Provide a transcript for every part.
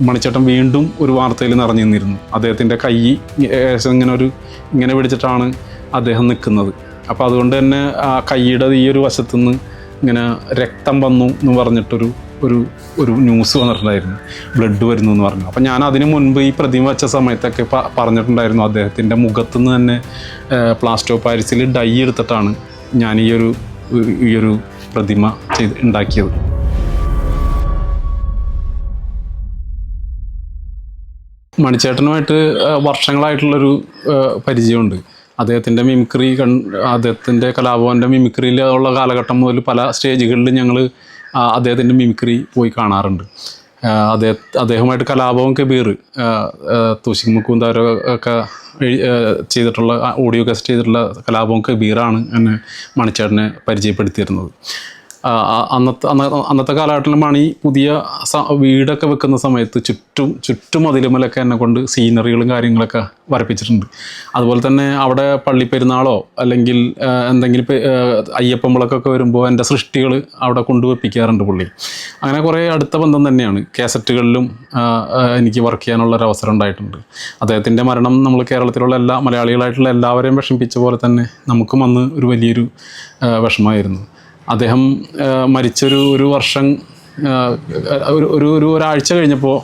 മണിച്ചേട്ടൻ വീണ്ടും ഒരു വാർത്തയിൽ നിറഞ്ഞു നിന്നിരുന്നു. അദ്ദേഹത്തിൻ്റെ കൈ ഏകദേശം ഇങ്ങനെ പിടിച്ചിട്ടാണ് അദ്ദേഹം നിൽക്കുന്നത്. അപ്പോൾ അതുകൊണ്ട് തന്നെ ആ കൈയുടെ ഈ ഒരു വശത്തുനിന്ന് ഇങ്ങനെ രക്തം വന്നു എന്ന് പറഞ്ഞിട്ടൊരു ഒരു ന്യൂസ് വന്നിട്ടുണ്ടായിരുന്നു, ബ്ലഡ് വരുന്നു എന്ന് പറഞ്ഞു. അപ്പം ഞാൻ അതിന് മുൻപ് ഈ പ്രതിമ വെച്ച സമയത്തൊക്കെ പറഞ്ഞിട്ടുണ്ടായിരുന്നു, അദ്ദേഹത്തിൻ്റെ മുഖത്തുനിന്ന് തന്നെ പ്ലാസ്റ്റർ ഓഫ് പാരീസിൽ ഡൈ എടുത്തിട്ടാണ് ഞാൻ ഈ ഒരു പ്രതിമ ഉണ്ടാക്കിയത്. മണിച്ചേട്ടനുമായിട്ട് വർഷങ്ങളായിട്ടുള്ളൊരു പരിചയമുണ്ട്. അദ്ദേഹത്തിൻ്റെ മിമിക്രി അദ്ദേഹത്തിൻ്റെ കലാഭവൻ്റെ മിമിക്രിയിൽ ഉള്ള കാലഘട്ടം മുതൽ പല സ്റ്റേജുകളിൽ ഞങ്ങൾ അദ്ദേഹത്തിൻ്റെ മിമിക്രി പോയി കാണാറുണ്ട്. അദ്ദേഹമായിട്ട് കലാഭവൻ കബീർ, തുഷിക് മുകുന്ദാരോ ഒക്കെ ചെയ്തിട്ടുള്ള ഓഡിയോ കാസ്റ്റ് ചെയ്തിട്ടുള്ള കലാഭവൻ കബീറാണ് എന്നെ മണിച്ചേട്ടനെ പരിചയപ്പെടുത്തിയിരുന്നത്. അന്നത്തെ കാലഘട്ടത്തിൽ മണി പുതിയ വീടൊക്കെ വെക്കുന്ന സമയത്ത് ചുറ്റും അതിലുമലൊക്കെ എന്നെ കൊണ്ട് സീനറികളും കാര്യങ്ങളൊക്കെ വരപ്പിച്ചിട്ടുണ്ട്. അതുപോലെ തന്നെ അവിടെ പള്ളിപ്പെരുന്നാളോ അല്ലെങ്കിൽ എന്തെങ്കിലും അയ്യപ്പമ്പളക്കൊക്കെ വരുമ്പോൾ എൻ്റെ സൃഷ്ടികൾ അവിടെ കൊണ്ടുവെപ്പിക്കാറുണ്ട് പുള്ളി. അങ്ങനെ കുറേ അടുത്ത ബന്ധം തന്നെയാണ്. കാസറ്റുകളിലും എനിക്ക് വർക്ക് ചെയ്യാനുള്ളൊരവസരം ഉണ്ടായിട്ടുണ്ട്. അദ്ദേഹത്തിൻ്റെ മരണം നമ്മൾ കേരളത്തിലുള്ള മലയാളികളായിട്ടുള്ള എല്ലാവരെയും വിഷമിപ്പിച്ച പോലെ തന്നെ നമുക്കും അന്ന് ഒരു വലിയൊരു വിഷമമായിരുന്നു. അദ്ദേഹം മരിച്ചൊരു വർഷം ഒരാഴ്ച കഴിഞ്ഞപ്പോൾ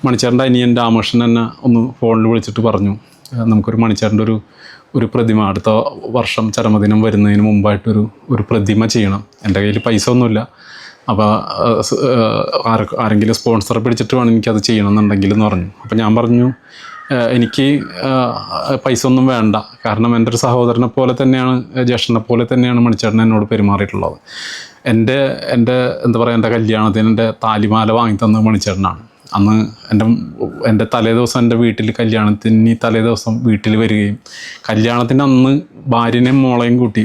മണിച്ചേട്ടൻ്റെ അനിയൻ രാമകൃഷ്ണൻ എന്നെ ഒന്ന് ഫോണിൽ വിളിച്ചിട്ട് പറഞ്ഞു, നമുക്കൊരു മണിച്ചേട്ടൻ്റെ ഒരു പ്രതിമ അടുത്ത വർഷം ചരമദിനം വരുന്നതിന് മുമ്പായിട്ടൊരു പ്രതിമ ചെയ്യണം. എൻ്റെ കയ്യിൽ പൈസ ഒന്നുമില്ല, അപ്പോൾ ആരെങ്കിലും സ്പോൺസറെ പിടിച്ചിട്ട് വേണം എനിക്കത് ചെയ്യണമെന്നുണ്ടെങ്കിൽ എന്ന് പറഞ്ഞു. അപ്പോൾ ഞാൻ പറഞ്ഞു, എനിക്ക് പൈസ ഒന്നും വേണ്ട, കാരണം എൻ്റെ ഒരു സഹോദരനെ പോലെ തന്നെയാണ്, ജ്യേഷ്ഠനെ പോലെ തന്നെയാണ് മണിച്ചേട്ടൻ എന്നോട് പെരുമാറിയിട്ടുള്ളത്. എൻ്റെ എന്താ പറയുക, എൻ്റെ കല്യാണത്തിന് എൻ്റെ താലിമാല വാങ്ങി തന്നത് മണിച്ചേട്ടനാണ്. അന്ന് എൻ്റെ തലേദിവസം എൻ്റെ വീട്ടിൽ കല്യാണത്തിന് തലേദിവസം വീട്ടിൽ വരികയും കല്യാണത്തിൻ്റെ അന്ന് ഭാര്യനെയും മോളെയും കൂട്ടി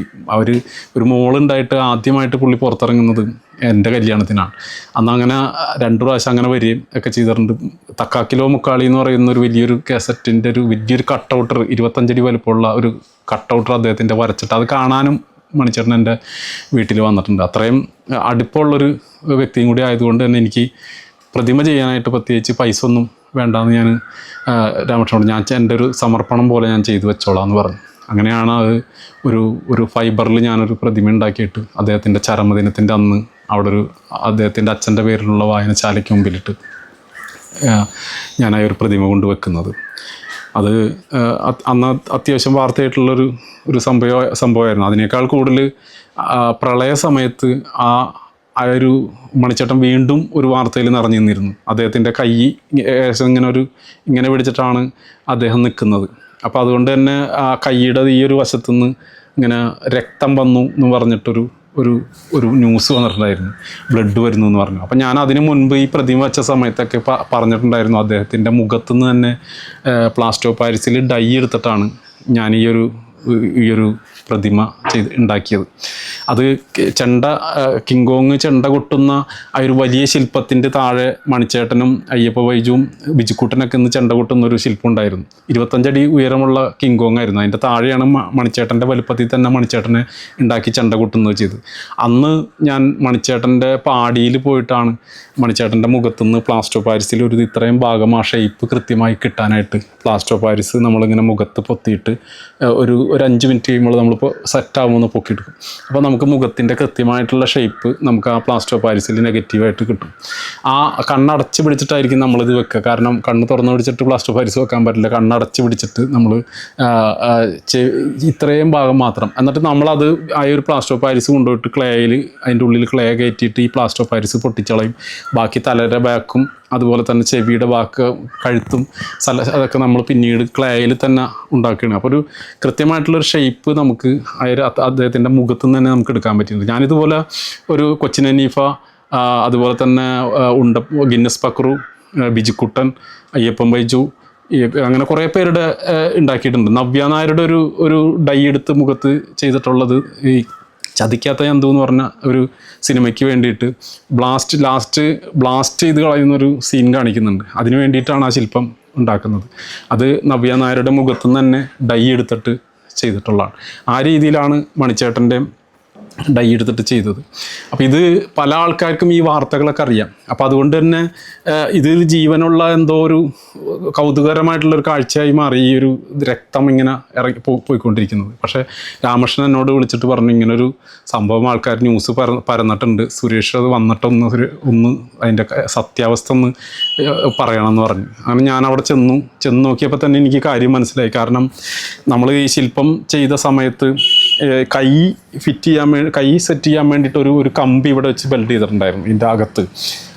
ഒരു മോളുണ്ടായിട്ട് ആദ്യമായിട്ട് പുള്ളി പുറത്തിറങ്ങുന്നത് എൻ്റെ കല്യാണത്തിനാണ്. അന്ന് അങ്ങനെ 2 പ്രാവശ്യം അങ്ങനെ വരികയും ഒക്കെ ചെയ്തിട്ടുണ്ട്. തക്കാക്കിലോ മുക്കാളി എന്ന് പറയുന്ന ഒരു വലിയൊരു കാസറ്റിൻ്റെ വലിയൊരു കട്ടൗട്ടർ, 25 അടി വലുപ്പമുള്ള ഒരു കട്ടൗട്ടർ അദ്ദേഹത്തിൻ്റെ വരച്ചിട്ട് അത് കാണാനും മണിച്ചേട്ടൻ എൻ്റെ വീട്ടിൽ വന്നിട്ടുണ്ട്. അത്രയും അടുപ്പമുള്ളൊരു വ്യക്തിയും കൂടി ആയതുകൊണ്ട് തന്നെ എനിക്ക് പ്രതിമ ചെയ്യാനായിട്ട് പ്രത്യേകിച്ച് പൈസ ഒന്നും വേണ്ടാന്ന് ഞാൻ രാമകൃഷ്ണനോട് ഞാൻ എൻ്റെ ഒരു സമർപ്പണം പോലെ ഞാൻ ചെയ്തു വെച്ചോളാം എന്ന് പറഞ്ഞു. അങ്ങനെയാണ് അത് ഒരു ഫൈബറിൽ ഞാനൊരു പ്രതിമ ഉണ്ടാക്കിയിട്ട് അദ്ദേഹത്തിൻ്റെ ചരമദിനത്തിൻ്റെ അന്ന് അവിടെ അദ്ദേഹത്തിൻ്റെ അച്ഛൻ്റെ പേരിലുള്ള വായനശാലയ്ക്ക് മുമ്പിലിട്ട് ഞാനായി ഒരു പ്രതിമ കൊണ്ട് വെക്കുന്നത്. അത് അന്ന് അത്യാവശ്യം വാർത്തയായിട്ടുള്ളൊരു സംഭവമായിരുന്നു. അതിനേക്കാൾ കൂടുതൽ പ്രളയ സമയത്ത് ഒരു മണിച്ചേട്ടൻ വീണ്ടും ഒരു വാർത്തയിൽ നിറഞ്ഞു നിന്നിരുന്നു. അദ്ദേഹത്തിൻ്റെ കൈ ഏകദേശം ഇങ്ങനെ പിടിച്ചിട്ടാണ് അദ്ദേഹം നിൽക്കുന്നത്. അപ്പോൾ അതുകൊണ്ട് തന്നെ ആ കൈയുടെ ഈ ഒരു വശത്തുനിന്ന് ഇങ്ങനെ രക്തം വന്നു എന്ന് പറഞ്ഞിട്ടൊരു ന്യൂസ് വന്നിട്ടുണ്ടായിരുന്നു, ബ്ലഡ് വരുന്നു എന്ന് പറഞ്ഞു. അപ്പം ഞാൻ അതിന് മുൻപ് ഈ പ്രതിമ വെച്ച സമയത്തൊക്കെ പറഞ്ഞിട്ടുണ്ടായിരുന്നു, അദ്ദേഹത്തിൻ്റെ മുഖത്തുനിന്ന് തന്നെ പ്ലാസ്റ്റർ ഓഫ് പാരീസിൽ ഡൈ എടുത്തിട്ടാണ് ഞാൻ ഈ ഒരു പ്രതിമ ഉണ്ടാക്കിയത്. അത് കിങ്കോങ് ചെണ്ട കൊട്ടുന്ന ആ ഒരു വലിയ ശില്പത്തിൻ്റെ താഴെ മണിച്ചേട്ടനും അയ്യപ്പ വൈജുവും ബിജുക്കുട്ടനൊക്കെ ഇന്ന് ചെണ്ട കൊട്ടുന്ന ഒരു ശില്പം ഉണ്ടായിരുന്നു. 25 അടി ഉയരമുള്ള കിങ്കോങ് ആയിരുന്നു. അതിൻ്റെ താഴെയാണ് മണിച്ചേട്ടൻ്റെ വലുപ്പത്തിൽ തന്നെ മണിച്ചേട്ടനെ ഉണ്ടാക്കി ചെണ്ട കൊട്ടുന്നത് ചെയ്ത്. അന്ന് ഞാൻ മണിച്ചേട്ടൻ്റെ പാടിയിൽ പോയിട്ടാണ് മണിച്ചേട്ടൻ്റെ മുഖത്തുനിന്ന് പ്ലാസ്റ്റർ ഓഫ് പാരീസിൽ ഇത്രയും ഭാഗം ആ ഷേപ്പ് കൃത്യമായി കിട്ടാനായിട്ട് പ്ലാസ്റ്റർ ഓഫ് പാരീസ് നമ്മളിങ്ങനെ മുഖത്ത് പൊത്തിയിട്ട് ഒരു 5 മിനിറ്റ് കഴിയുമ്പോൾ നമ്മളിപ്പോൾ സെറ്റാകുമെന്ന് പൊക്കിയെടുക്കും. അപ്പോൾ നമുക്ക് മുഖത്തിൻ്റെ കൃത്യമായിട്ടുള്ള ഷേപ്പ് നമുക്ക് ആ പ്ലാസ്റ്റർ ഓഫ് പാരീസിൽ നെഗറ്റീവായിട്ട് കിട്ടും. ആ കണ്ണടച്ച് പിടിച്ചിട്ടായിരിക്കും നമ്മളിത് വെക്കുക. കാരണം കണ്ണ് തുറന്ന് പിടിച്ചിട്ട് പ്ലാസ്റ്റർ ഓഫ് പാരീസ് വെക്കാൻ പറ്റില്ല. കണ്ണടച്ച് പിടിച്ചിട്ട് നമ്മൾ ഇത്രയും ഭാഗം മാത്രം, എന്നിട്ട് നമ്മളത് ആ ഒരു പ്ലാസ്റ്റർ ഓഫ് പാരീസ് കൊണ്ടുപോയിട്ട് ക്ലേയിൽ അതിൻ്റെ ഉള്ളിൽ ക്ലേ കയറ്റിയിട്ട് ഈ പ്ലാസ്റ്റർ ഓഫ് പാരീസ് പൊട്ടിച്ചളയും. ബാക്കി തലയുടെ ബാക്കും അതുപോലെ തന്നെ ചെവിയുടെ ബാക്ക്, കഴുത്തും അതൊക്കെ നമ്മൾ പിന്നീട് ക്ലേയിൽ തന്നെ ഉണ്ടാക്കുകയാണ്. അപ്പോൾ ഒരു കൃത്യമായിട്ടുള്ളൊരു ഷേപ്പ് നമുക്ക് അദ്ദേഹത്തിൻ്റെ മുഖത്തു നിന്ന് തന്നെ നമുക്ക് എടുക്കാൻ പറ്റുന്നത്. ഞാനിതുപോലെ ഒരു കൊച്ചിൻ ഹനീഫ, അതുപോലെ തന്നെ ഗിന്നസ് പക്രു, ബിജുക്കുട്ടൻ, അയ്യപ്പൻ ബൈജു, അങ്ങനെ കുറേ പേരുടെ ഉണ്ടാക്കിയിട്ടുണ്ട്. നവ്യ നായരുടെ ഒരു ഡൈ എടുത്ത് മുഖത്ത് ചെയ്തിട്ടുള്ളത് ഈ ചതിക്കാത്ത ചന്തു എന്ന് പറഞ്ഞ ഒരു സിനിമയ്ക്ക് വേണ്ടിയിട്ട് ബ്ലാസ്റ്റ് ചെയ്ത് കളയുന്നൊരു സീൻ കാണിക്കുന്നുണ്ട്. അതിന് വേണ്ടിയിട്ടാണ് ആ ശില്പം ഉണ്ടാക്കുന്നത്. അത് നവ്യ നായരുടെ മുഖത്തുനിന്ന് തന്നെ ഡൈ എടുത്തിട്ട് ചെയ്തിട്ടുള്ളതാണ്. ആ രീതിയിലാണ് മണിച്ചേട്ടൻ്റെ ഡൈ എടുത്തിട്ട് ചെയ്തത്. അപ്പോൾ ഇത് പല ആൾക്കാർക്കും ഈ വാർത്തകളൊക്കെ അറിയാം. അപ്പോൾ അതുകൊണ്ട് തന്നെ ഇത് ജീവനുള്ള എന്തോ ഒരു കൗതുകരമായിട്ടുള്ളൊരു കാഴ്ചയായി മാറി ഈ ഒരു രക്തം ഇങ്ങനെ ഇറങ്ങി പോയിക്കൊണ്ടിരിക്കുന്നത്. പക്ഷേ രാമകൃഷ്ണൻ എന്നോട് വിളിച്ചിട്ട് പറഞ്ഞു, ഇങ്ങനൊരു സംഭവം ആൾക്കാർ ന്യൂസ് പരന്നിട്ടുണ്ട്, സുരേഷ് അത് വന്നിട്ടൊന്ന് അതിൻ്റെ സത്യാവസ്ഥ ഒന്ന് പറയണമെന്ന് പറഞ്ഞു. അങ്ങനെ ഞാൻ അവിടെ ചെന്ന് നോക്കിയപ്പോൾ തന്നെ എനിക്ക് കാര്യം മനസ്സിലായി. കാരണം നമ്മൾ ഈ ശില്പം ചെയ്ത സമയത്ത് കൈ സെറ്റ് ചെയ്യാൻ വേണ്ടിയിട്ട് ഒരു കമ്പി ഇവിടെ വെച്ച് ബെൽഡ് ചെയ്തിട്ടുണ്ടായിരുന്നു ഇതിൻ്റെ അകത്ത്.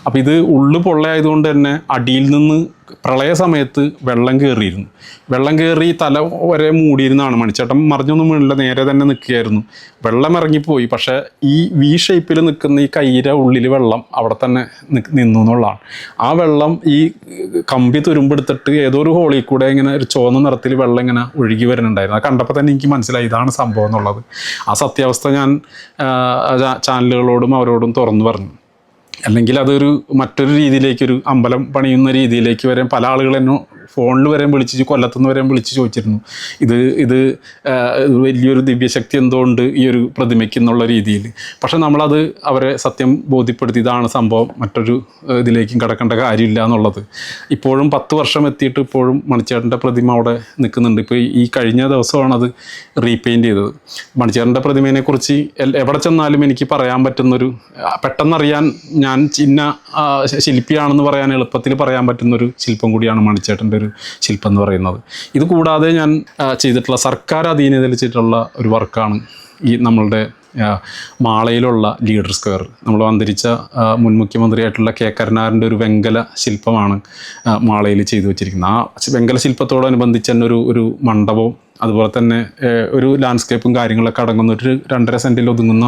അപ്പോൾ ഇത് ഉള്ളു പൊള്ളയായതുകൊണ്ട് തന്നെ അടിയിൽ നിന്ന് പ്രളയ സമയത്ത് വെള്ളം കയറി തല വരെ മൂടിയിരുന്നതാണ്. മണിച്ചേട്ടൻ മറിഞ്ഞൊന്നും വീണില്ല, നേരെ തന്നെ നിൽക്കുകയായിരുന്നു. വെള്ളം ഇറങ്ങിപ്പോയി, പക്ഷേ ഈ വി ഷേപ്പിൽ നിൽക്കുന്ന ഈ കൈയുടെ ഉള്ളിൽ വെള്ളം അവിടെ തന്നെ നിന്നു എന്നുള്ളതാണ്. ആ വെള്ളം ഈ കമ്പി തുരുമ്പെടുത്തിട്ട് ഏതോ ഒരു ഹോളിൽ കൂടെ ഇങ്ങനെ ഒരു ചുവന്ന നിറത്തിൽ വെള്ളം ഇങ്ങനെ ഒഴുകി വരുന്നുണ്ടായിരുന്നു. അത് കണ്ടപ്പോൾ തന്നെ എനിക്ക് മനസ്സിലായി ഇതാണ് സംഭവം എന്നുള്ളത്. ആ സത്യാവസ്ഥ ഞാൻ ചാനലുകളോടും അവരോടും തുറന്നു പറഞ്ഞു. അല്ലെങ്കിൽ അതൊരു മറ്റൊരു രീതിയിലേക്കൊരു അമ്പലം പണിയുന്ന രീതിയിലേക്ക് വരെ പല ആളുകൾ എന്നെ ഫോണിൽ വരെ കൊല്ലത്തുനിന്ന് വരെ വിളിച്ച് ചോദിച്ചിരുന്നു, ഇത് വലിയൊരു ദിവ്യശക്തി എന്തുകൊണ്ട് ഈ ഒരു പ്രതിമയ്ക്ക് എന്നുള്ള രീതിയിൽ. പക്ഷെ നമ്മളത് അവരെ സത്യം ബോധ്യപ്പെടുത്തി, ഇതാണ് സംഭവം, മറ്റൊരു ഇതിലേക്കും കിടക്കേണ്ട കാര്യമില്ല എന്നുള്ളത്. ഇപ്പോഴും 10 വർഷം എത്തിയിട്ട് ഇപ്പോഴും മണിച്ചേട്ടൻ്റെ പ്രതിമ അവിടെ നിൽക്കുന്നുണ്ട്. ഇപ്പോൾ ഈ കഴിഞ്ഞ ദിവസമാണ് അത് റീപെയിൻറ്റ് ചെയ്തത്. മണിച്ചേട്ടൻ്റെ പ്രതിമേനെക്കുറിച്ച് എവിടെ ചെന്നാലും എനിക്ക് പറയാൻ പറ്റുന്നൊരു, പെട്ടെന്നറിയാൻ ഞാൻ ചിന്ന ശില്പിയാണെന്ന് പറയാൻ എളുപ്പത്തിൽ പറയാൻ പറ്റുന്നൊരു ശില്പം കൂടിയാണ് മണിച്ചേട്ടൻ്റെ ഒരു ശില്പം എന്ന് പറയുന്നത്. ഇത് കൂടാതെ ഞാൻ ചെയ്തിട്ടുള്ള സർക്കാർ അധീനതയിൽ ചെയ്തിട്ടുള്ള ഒരു വർക്കാണ് ഈ നമ്മളുടെ മാളയിലുള്ള ലീഡർ സ്ക്വയർ. നമ്മൾ അന്തരിച്ച മുൻ മുഖ്യമന്ത്രിയായിട്ടുള്ള കെ കരുണാകരൻ്റെ ഒരു വെങ്കല ശില്പമാണ് മാളയിൽ ചെയ്തു വെച്ചിരിക്കുന്നത്. ആ വെങ്കല ശില്പത്തോടനുബന്ധിച്ച് തന്നെ ഒരു മണ്ഡപവും അതുപോലെ തന്നെ ഒരു ലാൻഡ്സ്കേപ്പും കാര്യങ്ങളൊക്കെ അടങ്ങുന്ന ഒരു 2.5 സെൻറ്റിൽ ഒതുങ്ങുന്ന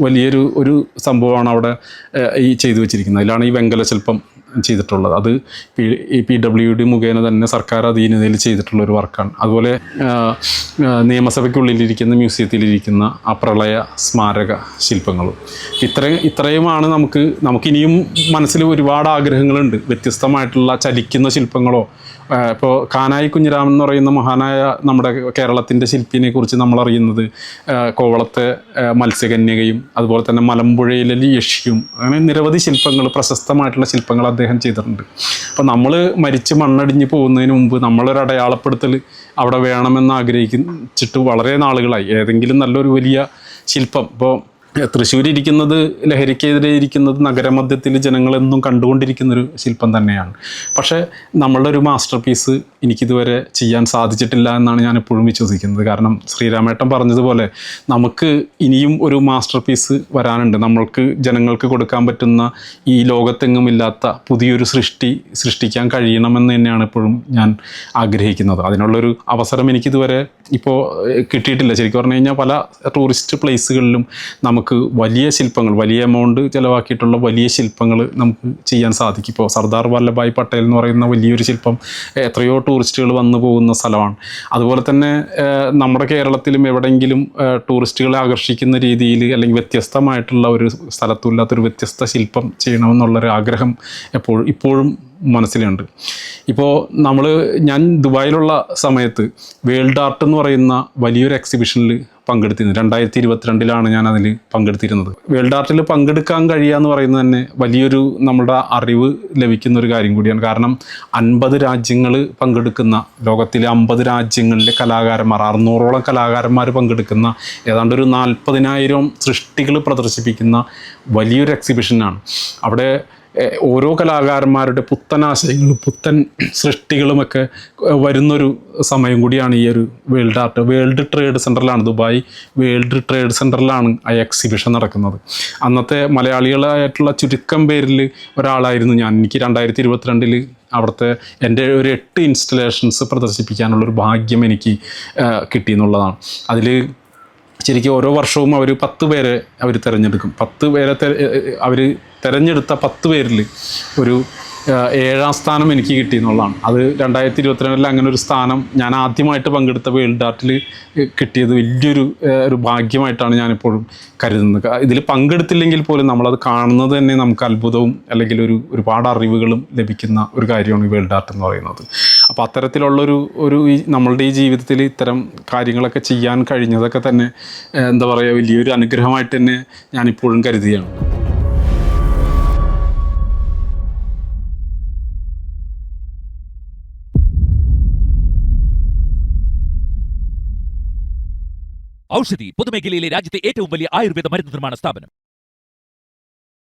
വലിയൊരു സംഭവമാണ് അവിടെ ഈ ചെയ്തു വെച്ചിരിക്കുന്നത്. അതിലാണ് ഈ വെങ്കല ശില്പം ചെയ്തിട്ടുള്ളത്. അത് PWD മുഖേന തന്നെ സർക്കാർ അധീനതയിൽ ചെയ്തിട്ടുള്ള ഒരു വർക്കാണ്. അതുപോലെ നിയമസഭയ്ക്കുള്ളിലിരിക്കുന്ന മ്യൂസിയത്തിലിരിക്കുന്ന ആ പ്രളയ സ്മാരക ശില്പങ്ങളും ഇത്രയുമാണ് നമുക്കിനിയും മനസ്സിൽ ഒരുപാട് ആഗ്രഹങ്ങളുണ്ട്. വ്യത്യസ്തമായിട്ടുള്ള ചലിക്കുന്ന ശില്പങ്ങളോ, ഇപ്പോൾ കാനായി കുഞ്ഞിരാമൻ എന്ന് പറയുന്ന മഹാനായ നമ്മുടെ കേരളത്തിൻ്റെ ശില്പിനെ കുറിച്ച് നമ്മളറിയുന്നത് കോവളത്തെ മത്സ്യകന്യകയും അതുപോലെ തന്നെ മലമ്പുഴയിലെ യക്ഷിയും, അങ്ങനെ നിരവധി ശില്പങ്ങൾ, പ്രശസ്തമായിട്ടുള്ള ശില്പങ്ങൾ അദ്ദേഹം ചെയ്തിട്ടുണ്ട്. അപ്പോൾ നമ്മൾ മരിച്ച് മണ്ണടിഞ്ഞ് പോകുന്നതിന് മുമ്പ് നമ്മളൊരു അടയാളപ്പെടുത്തൽ അവിടെ വേണമെന്ന് ആഗ്രഹിച്ചിട്ട് വളരെ നാളുകളായി. ഏതെങ്കിലും നല്ലൊരു വലിയ ശില്പം, ഇപ്പോൾ തൃശ്ശൂർ ഇരിക്കുന്നത്, ലഹരിക്കെതിരെ ഇരിക്കുന്നത് നഗരമധ്യത്തിൽ ജനങ്ങളെന്നും കണ്ടുകൊണ്ടിരിക്കുന്നൊരു ശില്പം തന്നെയാണ്. പക്ഷേ നമ്മളുടെ ഒരു മാസ്റ്റർ പീസ് എനിക്കിതുവരെ ചെയ്യാൻ സാധിച്ചിട്ടില്ല എന്നാണ് ഞാൻ എപ്പോഴും വിശ്വസിക്കുന്നത്. കാരണം ശ്രീരാമേട്ടൻ പറഞ്ഞതുപോലെ നമുക്ക് ഇനിയും ഒരു മാസ്റ്റർ പീസ് വരാനുണ്ട്. നമ്മൾക്ക് ജനങ്ങൾക്ക് കൊടുക്കാൻ പറ്റുന്ന, ഈ ലോകത്തെങ്ങുമില്ലാത്ത പുതിയൊരു സൃഷ്ടിക്കാൻ കഴിയണമെന്ന് തന്നെയാണ് എപ്പോഴും ഞാൻ ആഗ്രഹിക്കുന്നത്. അതിനുള്ളൊരു അവസരം എനിക്കിതുവരെ ഇപ്പോൾ കിട്ടിയിട്ടില്ല. ശരിക്കും പറഞ്ഞു കഴിഞ്ഞാൽ പല ടൂറിസ്റ്റ് പ്ലേസുകളിലും നമുക്ക് വലിയ ശില്പങ്ങൾ, വലിയ എമൗണ്ട് ചിലവാക്കിയിട്ടുള്ള വലിയ ശില്പങ്ങൾ നമുക്ക് ചെയ്യാൻ സാധിക്കും. ഇപ്പോൾ സർദാർ വല്ലഭായ് പട്ടേൽ എന്ന് പറയുന്ന വലിയൊരു ശില്പം എത്രയോ ടൂറിസ്റ്റുകൾ വന്നു പോകുന്ന സ്ഥലമാണ്. അതുപോലെ തന്നെ നമ്മുടെ കേരളത്തിലും എവിടെയെങ്കിലും ടൂറിസ്റ്റുകളെ ആകർഷിക്കുന്ന രീതിയിൽ അല്ലെങ്കിൽ വ്യത്യസ്തമായിട്ടുള്ള ഒരു സ്ഥലത്തുമില്ലാത്തൊരു വ്യത്യസ്ത ശില്പം ചെയ്യണമെന്നുള്ളൊരു ആഗ്രഹം ഇപ്പോഴും മനസ്സിലുണ്ട്. ഇപ്പോൾ ഞാൻ ദുബായിലുള്ള സമയത്ത് വേൾഡ് ആർട്ട് എന്ന് പറയുന്ന വലിയൊരു എക്സിബിഷനിൽ പങ്കെടുത്തിരുന്നു. 2022 ഞാനതിൽ പങ്കെടുത്തിരുന്നത്. വേൾഡ് ആർട്ടിൽ പങ്കെടുക്കാൻ കഴിയുക എന്ന് പറയുന്നത് തന്നെ വലിയൊരു നമ്മുടെ അറിവ് ലഭിക്കുന്ന ഒരു കാര്യം കൂടിയാണ്. കാരണം 50 രാജ്യങ്ങൾ പങ്കെടുക്കുന്ന, ലോകത്തിലെ 50 രാജ്യങ്ങളിലെ കലാകാരന്മാർ, 600ഓളം കലാകാരന്മാർ പങ്കെടുക്കുന്ന ഏതാണ്ട് ഒരു 40,000 സൃഷ്ടികൾ പ്രദർശിപ്പിക്കുന്ന വലിയൊരു എക്സിബിഷനാണ്. അവിടെ ഓരോ കലാകാരന്മാരുടെ പുത്തനാശയങ്ങളും പുത്തൻ സൃഷ്ടികളുമൊക്കെ വരുന്നൊരു സമയം കൂടിയാണ് ഈ ഒരു വേൾഡ് ആർട്ട്. വേൾഡ് ട്രേഡ് സെൻറ്ററിലാണ്, ദുബായ് വേൾഡ് ട്രേഡ് സെൻറ്ററിലാണ് ആ എക്സിബിഷൻ നടക്കുന്നത്. അന്നത്തെ മലയാളികളായിട്ടുള്ള ചുരുക്കം പേരിൽ ഒരാളായിരുന്നു ഞാൻ. എനിക്ക് 2022 അവിടുത്തെ എൻ്റെ ഒരു 8 ഇൻസ്റ്റലേഷൻസ് പ്രദർശിപ്പിക്കാനുള്ളൊരു ഭാഗ്യം എനിക്ക് കിട്ടിയെന്നുള്ളതാണ്. അതിൽ ശരിക്കും ഓരോ വർഷവും അവർ 10 പേരെ അവർ തിരഞ്ഞെടുക്കും. 10 പേരെ അവർ തിരഞ്ഞെടുത്ത 10 പേരിൽ ഒരു 7ാം സ്ഥാനം എനിക്ക് കിട്ടി എന്നുള്ളതാണ്. അത് 2022 അങ്ങനെ ഒരു സ്ഥാനം ഞാൻ ആദ്യമായിട്ട് പങ്കെടുത്ത വേൾഡ് ആർട്ടിൽ കിട്ടിയത് വലിയൊരു ഭാഗ്യമായിട്ടാണ് ഞാനിപ്പോഴും കരുതുന്നത്. ഇതിൽ പങ്കെടുത്തില്ലെങ്കിൽ പോലും നമ്മളത് കാണുന്നത് തന്നെ നമുക്ക് അത്ഭുതവും അല്ലെങ്കിൽ ഒരുപാട് അറിവുകളും ലഭിക്കുന്ന ഒരു കാര്യമാണ് ഈ വേൾഡ് ആർട്ട് എന്ന് പറയുന്നത്. അപ്പോൾ അത്തരത്തിലുള്ളൊരു നമ്മളുടെ ഈ ജീവിതത്തിൽ ഇത്തരം കാര്യങ്ങളൊക്കെ ചെയ്യാൻ കഴിഞ്ഞതൊക്കെ തന്നെ എന്താ പറയുക, വലിയൊരു അനുഗ്രഹമായിട്ട് തന്നെ ഞാനിപ്പോഴും കരുതുകയാണ്. ഔഷധി പൊതുമേഖലയിലെ രാജ്യത്തെ ഏറ്റവും വലിയ ആയുർവേദ മരുന്ന് നിർമ്മാണ സ്ഥാപനം.